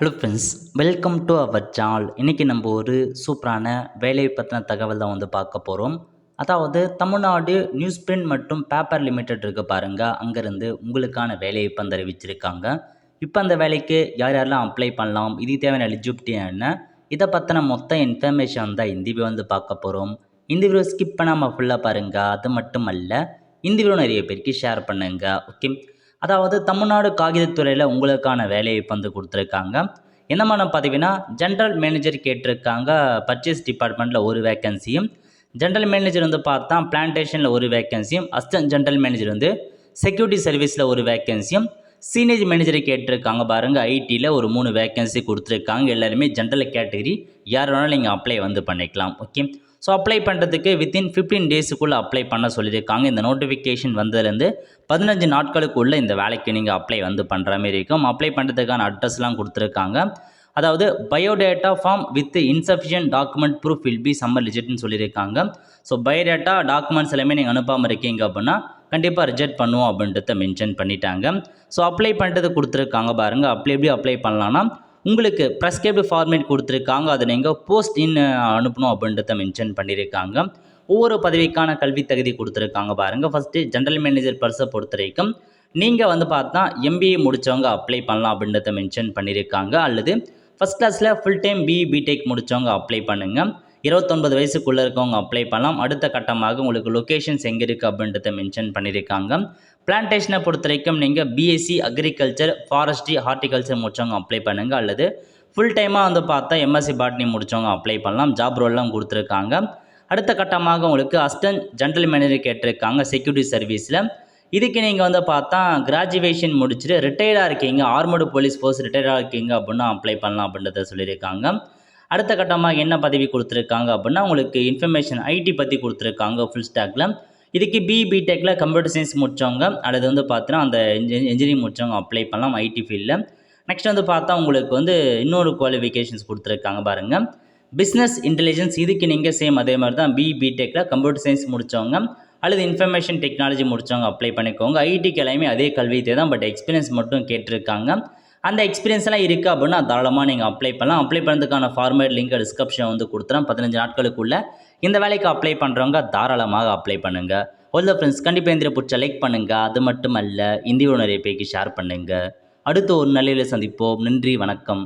Hello friends, welcome to our channel. இன்றைக்கி நம்ம ஒரு சூப்பரான வேலையை பற்றின தகவல் தான் பார்க்க போகிறோம். அதாவது தமிழ்நாடு நியூஸ் பிரிண்ட் மற்றும் பேப்பர் லிமிடெட் இருக்குது பாருங்கள், அங்கேருந்து உங்களுக்கான வேலையை இப்போ அறிவிச்சிருக்காங்க. இப்போ அந்த வேலைக்கு யார் யாரெல்லாம் அப்ளை பண்ணலாம், இது தேவையான எலிஜிபிலிட்டி என்ன, இதை பற்றின மொத்த இன்ஃபர்மேஷன் தான் இந்த வீடியோ பார்க்க போகிறோம். இந்த வீடியோ ஸ்கிப் பண்ணாமல் ஃபுல்லாக பாருங்கள். அது மட்டும் அல்ல, இந்த வீடியோ நிறைய பேருக்கு ஷேர் பண்ணுங்கள். ஓகே, அதாவது தமிழ்நாடு காகிதத்துறையில் உங்களுக்கான வேலையை இப்போ கொடுத்துருக்காங்க. என்னமான பதவினா ஜென்ரல் மேனேஜர் கேட்டிருக்காங்க. பர்ச்சேஸ் டிபார்ட்மெண்ட்டில் ஒரு வேக்கன்சியும், ஜென்ரல் மேனேஜர் பார்த்தா பிளான்டேஷனில் ஒரு வேக்கன்சியும், அசிஸ்டன்ட் ஜென்ரல் மேனேஜர் செக்யூரிட்டி சர்வீஸில் ஒரு வேக்கன்சியும், சீனியர் மேனேஜரை கேட்டிருக்காங்க பாருங்கள். ஐடியில் ஒரு 3 வேக்கன்சி கொடுத்துருக்காங்க. எல்லாருமே ஜென்ரல் கேட்டகரி, யார் வேணாலும் நீங்கள் அப்ளை பண்ணிக்கலாம். ஓகே, ஸோ அப்ளை பண்ணுறதுக்கு வித்தின் 15 டேஸுக்குள்ளே அப்ளை பண்ண சொல்லியிருக்காங்க. இந்த நோட்டிஃபிகேஷன் வந்ததுலேருந்து 15 நாட்களுக்குள்ளே இந்த வேலைக்கு நீங்கள் அப்ளை பண்ணுற மாதிரி இருக்கும். அப்ளை பண்ணுறதுக்கான அட்ரஸ்லாம் கொடுத்துருக்காங்க. அதாவது biodata form with insufficient document proof will be summer ரிஜெக்ட்னு சொல்லியிருக்காங்க. ஸோ பயோடேட்டா டாக்குமெண்ட்ஸ் எல்லாமே நீங்கள் அனுப்பாமல் இருக்கீங்க அப்படின்னா கண்டிப்பாக ரிஜெக்ட் பண்ணுவோம் அப்படின்றத மென்ஷன் பண்ணிட்டாங்க. ஸோ அப்ளை பண்ணுறது கொடுத்துருக்காங்க பாருங்கள். எப்படி அப்ளை பண்ணலான்னா உங்களுக்கு ப்ரெஸ்கிரைப்டு ஃபார்மேட் கொடுத்துருக்காங்க. அதை நீங்கள் போஸ்ட் இன் அனுப்பணும் அப்படின்றத மென்ஷன் பண்ணியிருக்காங்க. ஒவ்வொரு பதவிக்கான கல்வி தகுதி கொடுத்துருக்காங்க பாருங்கள். ஃபஸ்ட்டு ஜென்ரல் மேனேஜர் பர்ஸை பொறுத்த வரைக்கும் நீங்கள் பார்த்தா எம்பிஏ முடித்தவங்க அப்ளை பண்ணலாம் அப்படின்றத மென்ஷன் பண்ணியிருக்காங்க. அல்லது ஃபஸ்ட் கிளாஸில் ஃபுல் டைம் பிடெக் முடித்தவங்க அப்ளை பண்ணுங்கள். 29 வயசுக்குள்ளே இருக்கவங்க அப்ளை பண்ணலாம். அடுத்த கட்டமாக உங்களுக்கு லொக்கேஷன்ஸ் எங்கே இருக்குது அப்படின்றத மென்ஷன் பண்ணியிருக்காங்க. பிளான்டேஷனை பொறுத்த வரைக்கும் நீங்கள் பிஎஸ்சி அக்ரிகல்ச்சர், ஃபாரஸ்ட்ரி, ஹார்டிகல்ச்சர் முடித்தவங்க அப்ளை பண்ணுங்கள். அல்லது ஃபுல் டைமாக பார்த்தா எம்எஸ்சி பாட்னி முடித்தவங்க அப்ளை பண்ணலாம். ஜாப் ரோல்லாம் கொடுத்துருக்காங்க. அடுத்த கட்டமாக உங்களுக்கு அசிஸ்டன்ட் ஜென்ரல் மேனேஜர் கேட்டிருக்காங்க செக்யூரிட்டி சர்வீஸில். இதுக்கு நீங்கள் பார்த்தா கிராஜுவேஷன் முடிச்சுட்டு ரிட்டையர்டாக இருக்கீங்க, ஆர்மடு போலீஸ் ஃபோர்ஸ் ரிட்டையர்டாக இருக்கீங்க அப்படின்னா அப்ளை பண்ணலாம் அப்படின்றத சொல்லியிருக்காங்க. அடுத்த கட்டமாக என்ன பதவி கொடுத்துருக்காங்க அப்படின்னா உங்களுக்கு இன்ஃபர்மேஷன் ஐடி பற்றி கொடுத்துருக்காங்க ஃபுல் ஸ்டாக்கில். இதுக்கு பிடெக்கில் கம்ப்யூட்டர் சயின்ஸ் முடித்தவங்க அல்லது பார்த்தீங்கன்னா அந்த இன்ஜினியரிங் முடித்தவங்க அப்ளை பண்ணலாம் ஐடி ஃபீல்டில். நெக்ஸ்ட் பார்த்தா உங்களுக்கு இன்னொரு குவாலிஃபிகேஷன்ஸ் கொடுத்துருக்காங்க பாருங்கள், பிஸ்னஸ் இன்டெலிஜென்ஸ். இதுக்கு நீங்கள் சேம் அதே மாதிரி தான் பிடெக்கில் கம்ப்யூட்டர் சயின்ஸ் முடித்தவங்க அல்லது இன்ஃபர்மேஷன் டெக்னாலஜி முடித்தவங்க அப்ளை பண்ணிக்கோங்க. ஐடிக்கு எல்லாமே அதே கல்வியை தான், பட் எக்ஸ்பீரியன்ஸ் மட்டும் கேட்டிருக்காங்க. அந்த எக்ஸ்பீரியன்ஸ்லாம் இருக்குது அப்படின்னா தாராளமாக நீங்கள் அப்ளை பண்ணலாம். அப்ளை பண்ணுறதுக்கான ஃபார்மேட் லிங்க் டிஸ்கிரிப்ஷன் கொடுத்துறேன். 15 நாட்களுக்குள்ளே இந்த வேலைக்கு அப்ளை பண்ணுறவங்க தாராளமாக அப்ளை பண்ணுங்கள். ஒல்ல ஃப்ரெண்ட்ஸ், கண்டிப்பாக இந்த பிடிச்ச லைக் பண்ணுங்கள். அது மட்டும் அல்ல, இந்த நிறைய பேருக்கு ஷேர் பண்ணுங்கள். அடுத்து ஒரு நிலையில் சந்திப்போம். நன்றி, வணக்கம்.